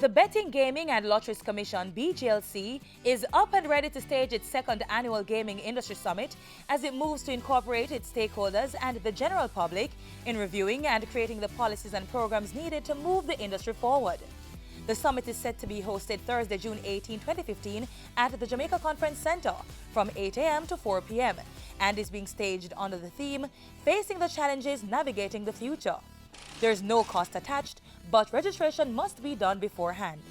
The Betting, Gaming and Lotteries Commission, BGLC, is up and ready to stage its second annual Gaming Industry Summit as it moves to incorporate its stakeholders and the general public in reviewing and creating the policies and programs needed to move the industry forward. The summit is set to be hosted Thursday, June 18, 2015 at the Jamaica Conference Center from 8 a.m. to 4 p.m. and is being staged under the theme, Facing the Challenges, Navigating the Future. There's no cost attached, but registration must be done beforehand.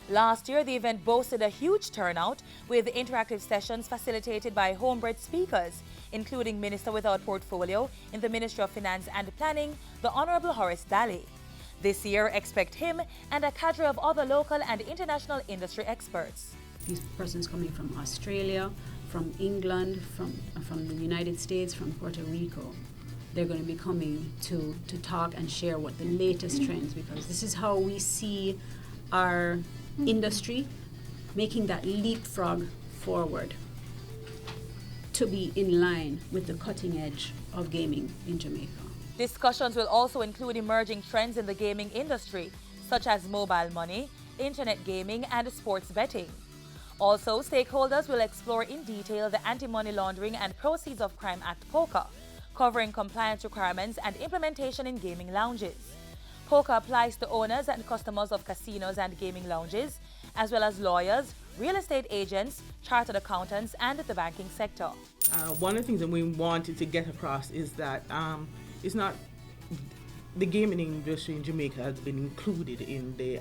Last year, the event boasted a huge turnout with interactive sessions facilitated by homebred speakers, including Minister without Portfolio in the Ministry of Finance and Planning, the Honorable Horace Daly. This year, expect him and a cadre of other local and international industry experts. These persons coming from Australia, from England, from the United States, from Puerto Rico. They're going to be coming to talk and share what the latest trends, because this is how we see our industry making that leapfrog forward to be in line with the cutting edge of gaming in Jamaica. Discussions will also include emerging trends in the gaming industry, such as mobile money, internet gaming, and sports betting. Also, stakeholders will explore in detail the Anti-Money Laundering and Proceeds of Crime Act (POCA), covering compliance requirements and implementation in gaming lounges. POCA applies to owners and customers of casinos and gaming lounges, as well as lawyers, real estate agents, chartered accountants, and the banking sector. One of the things that we wanted to get across is that it's not the gaming industry in Jamaica has been included in the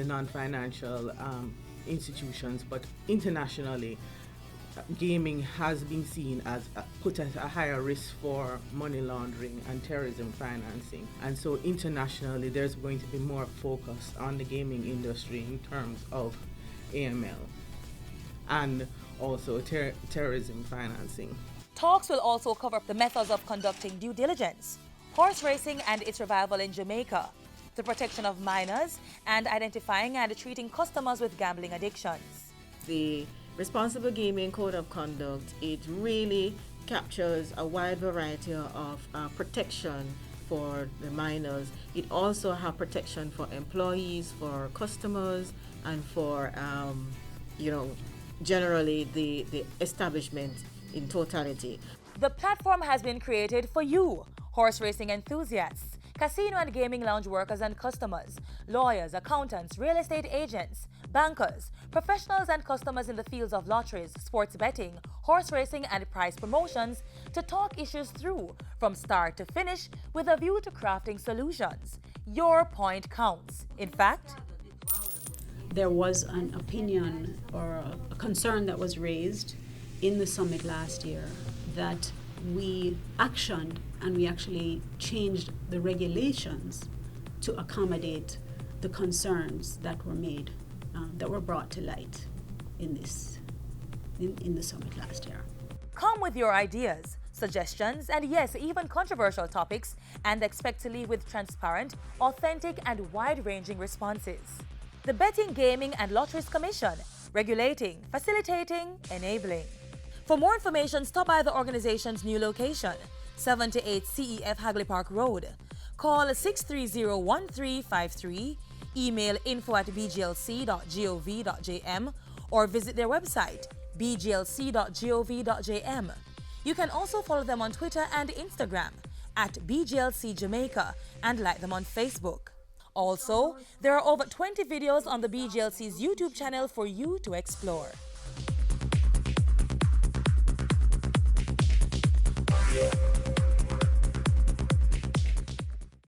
non-financial institutions, but internationally, gaming has been seen as put at a higher risk for money laundering and terrorism financing. And so internationally, there's going to be more focus on the gaming industry in terms of AML and also terrorism financing. Talks will also cover the methods of conducting due diligence, horse racing and its revival in Jamaica, the protection of minors, and identifying and treating customers with gambling addictions. The Responsible Gaming Code of Conduct, it really captures a wide variety of protection for the minors. It also has protection for employees, for customers, and for, generally the establishment in totality. The platform has been created for you, horse racing enthusiasts, casino and gaming lounge workers and customers, lawyers, accountants, real estate agents, bankers, professionals and customers in the fields of lotteries, sports betting, horse racing and prize promotions to talk issues through from start to finish with a view to crafting solutions. Your point counts. In fact, there was an opinion or a concern that was raised in the summit last year that we actioned and we actually changed the regulations to accommodate the concerns that were made, that were brought to light in the summit last year. Come with your ideas, suggestions, and yes, even controversial topics, and expect to leave with transparent, authentic, and wide-ranging responses. The Betting, Gaming and Lotteries Commission, regulating, facilitating, enabling. For more information, stop by the organization's new location, 78 CEF Hagley Park Road. Call 630-1353, email info@bglc.gov.jm, or visit their website, bglc.gov.jm. You can also follow them on Twitter and Instagram @BGLC Jamaica and like them on Facebook. Also, there are over 20 videos on the BGLC's YouTube channel for you to explore. Yeah.